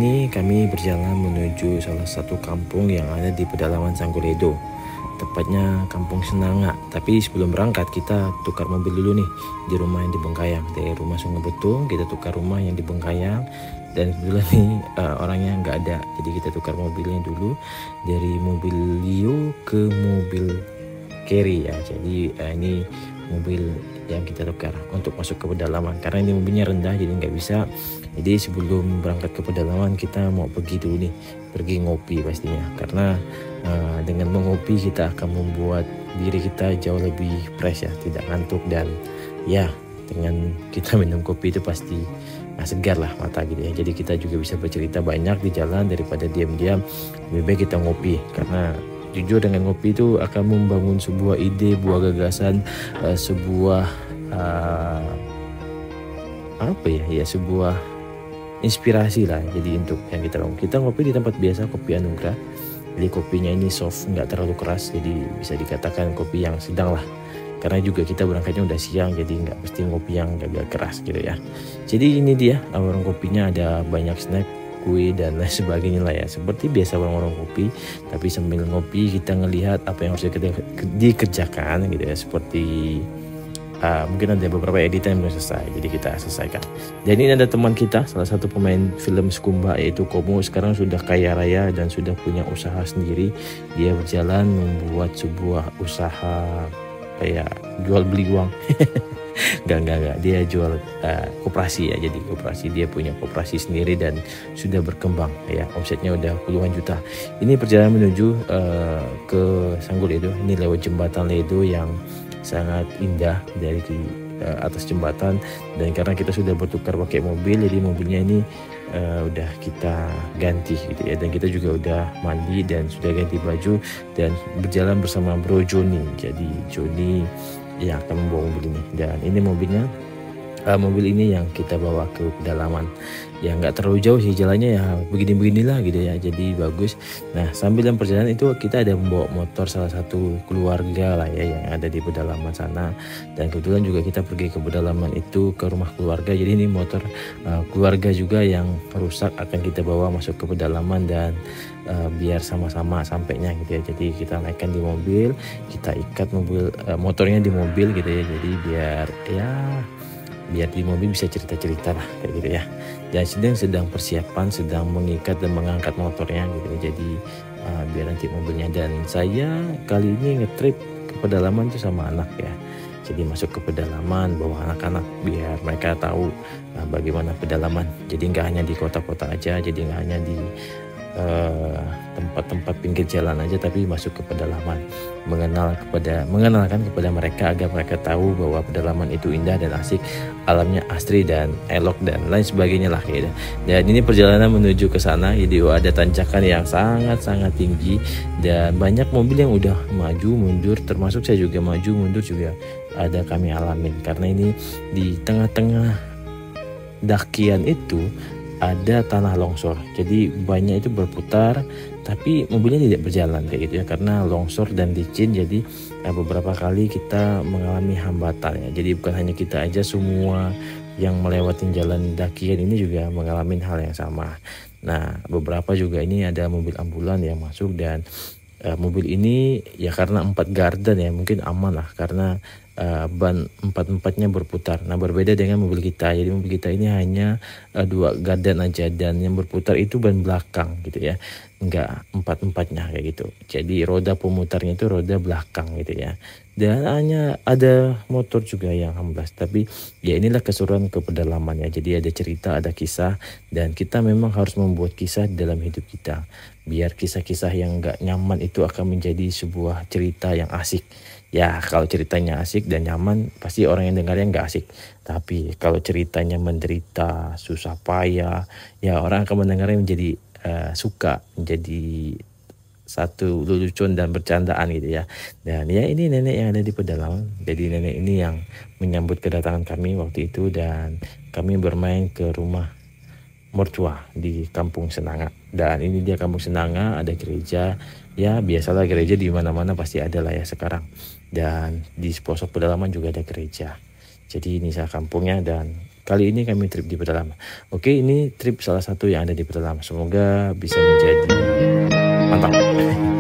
Ini kami berjalan menuju salah satu kampung yang ada di pedalaman Sanggoledo, tepatnya Kampung Senanga. Tapi sebelum berangkat kita tukar mobil dulu nih di rumah yang di Bengkayang. Dari rumah Sungai Betung kita tukar rumah yang di Bengkayang, dan kebetulan nih orangnya nggak ada, jadi kita tukar mobilnya dulu dari mobil Leo ke mobil Carry ya. Jadi ini mobil yang kita tukar untuk masuk ke pedalaman, karena ini mobilnya rendah jadi nggak bisa. Jadi sebelum berangkat ke pedalaman kita mau pergi dulu nih, pergi ngopi pastinya, karena dengan mengopi kita akan membuat diri kita jauh lebih fresh ya, tidak ngantuk, dan ya dengan kita minum kopi itu pasti segar lah mata gitu ya. Jadi kita juga bisa bercerita banyak di jalan daripada diam-diam. Lebih baik kita ngopi, karena jujur dengan ngopi itu akan membangun sebuah ide, buah gagasan, sebuah sebuah inspirasi lah. Jadi untuk yang kita ngopi di tempat biasa, kopi Anugrah. Jadi kopinya ini soft, nggak terlalu keras, jadi bisa dikatakan kopi yang sedang lah. Karena juga kita berangkatnya udah siang, jadi nggak mesti ngopi yang agak keras gitu ya. Jadi ini dia warung kopinya, ada banyak snack, kue dan lain sebagainya lah ya, seperti biasa warung-warung kopi. Tapi sambil ngopi kita ngelihat apa yang harus dikerjakan gitu ya, seperti mungkin ada beberapa editan yang belum selesai, jadi kita selesaikan. Dan ini ada teman kita, salah satu pemain film Skumba, yaitu Komo. Sekarang sudah kaya raya dan sudah punya usaha sendiri. Dia berjalan membuat sebuah usaha kayak jual beli uang. Enggak, dia jual koperasi ya. Jadi koperasi, dia punya koperasi sendiri dan sudah berkembang ya, omsetnya udah puluhan juta. Ini perjalanan menuju ke Sanggoledo. Ini lewat jembatan Ledo yang sangat indah dari atas jembatan. Dan karena kita sudah bertukar pakai mobil, jadi mobilnya ini udah kita ganti gitu ya, dan kita juga udah mandi dan sudah ganti baju dan berjalan bersama Bro Joni. Jadi Joni yang akan membawa mobil ini, dan ini mobilnya mobil ini yang kita bawa ke pedalaman. Ya nggak terlalu jauh sih jalannya, ya begini-beginilah gitu ya, jadi bagus. Nah sambil dalam perjalanan itu kita ada membawa motor salah satu keluarga lah ya yang ada di pedalaman sana. Dan kebetulan juga kita pergi ke pedalaman itu ke rumah keluarga, jadi ini motor keluarga juga yang rusak akan kita bawa masuk ke pedalaman, dan biar sama-sama sampainya gitu ya. Jadi kita naikkan di mobil, kita ikat motornya di mobil gitu ya, jadi biar di mobil bisa cerita-cerita lah kayak gitu ya. Dan sedang persiapan, sedang mengikat dan mengangkat motornya gitu ya. Jadi biar nanti mobilnya. Dan saya kali ini ngetrip ke pedalaman itu sama anak ya. Jadi masuk ke pedalaman bawa anak-anak biar mereka tahu bagaimana pedalaman. Jadi nggak hanya di kota-kota aja, jadi nggak hanya di tempat-tempat pinggir jalan aja, tapi masuk ke pedalaman, mengenalkan kepada mereka agar mereka tahu bahwa pedalaman itu indah dan asik, alamnya asri dan elok dan lain sebagainya lah gitu. Dan ini perjalanan menuju ke sana, jadi ada tanjakan yang sangat-sangat tinggi dan banyak mobil yang udah maju mundur, termasuk saya juga maju mundur juga ada kami alamin, karena ini di tengah-tengah dakian itu ada tanah longsor, jadi banyak itu berputar tapi mobilnya tidak berjalan kayak gitu ya, karena longsor dan licin. Jadi beberapa kali kita mengalami hambatan ya. Jadi bukan hanya kita aja, semua yang melewati jalan dakian ini juga mengalami hal yang sama. Nah beberapa juga ini ada mobil ambulan yang masuk, dan mobil ini ya karena 4 garden ya mungkin aman lah, karena ban 4-4-nya berputar. Nah berbeda dengan mobil kita, jadi mobil kita ini hanya 2 garden aja, dan yang berputar itu ban belakang gitu ya, enggak 4-4-nya kayak gitu. Jadi roda pemutarnya itu roda belakang gitu ya. Dan hanya ada motor juga yang amblas. Tapi ya inilah keseruan ke pedalaman ya. Jadi ada cerita, ada kisah, dan kita memang harus membuat kisah dalam hidup kita, biar kisah-kisah yang enggak nyaman itu akan menjadi sebuah cerita yang asik. Ya kalau ceritanya asik dan nyaman, pasti orang yang dengarnya nggak asik. Tapi kalau ceritanya menderita, susah payah, ya orang akan mendengarnya menjadi suka, menjadi satu lelucon dan bercandaan gitu ya. Dan ya ini nenek yang ada di pedalaman. Jadi nenek ini yang menyambut kedatangan kami waktu itu, dan kami bermain ke rumah mertua di Kampung Senanga. Dan ini dia Kampung Senanga, ada gereja. Ya biasalah gereja di mana-mana pasti ada lah ya sekarang. Dan di pelosok pedalaman juga ada gereja. Jadi ini saya kampungnya, dan kali ini kami trip di pedalaman. Oke, ini trip salah satu yang ada di pedalaman. Semoga bisa menjadi mantap.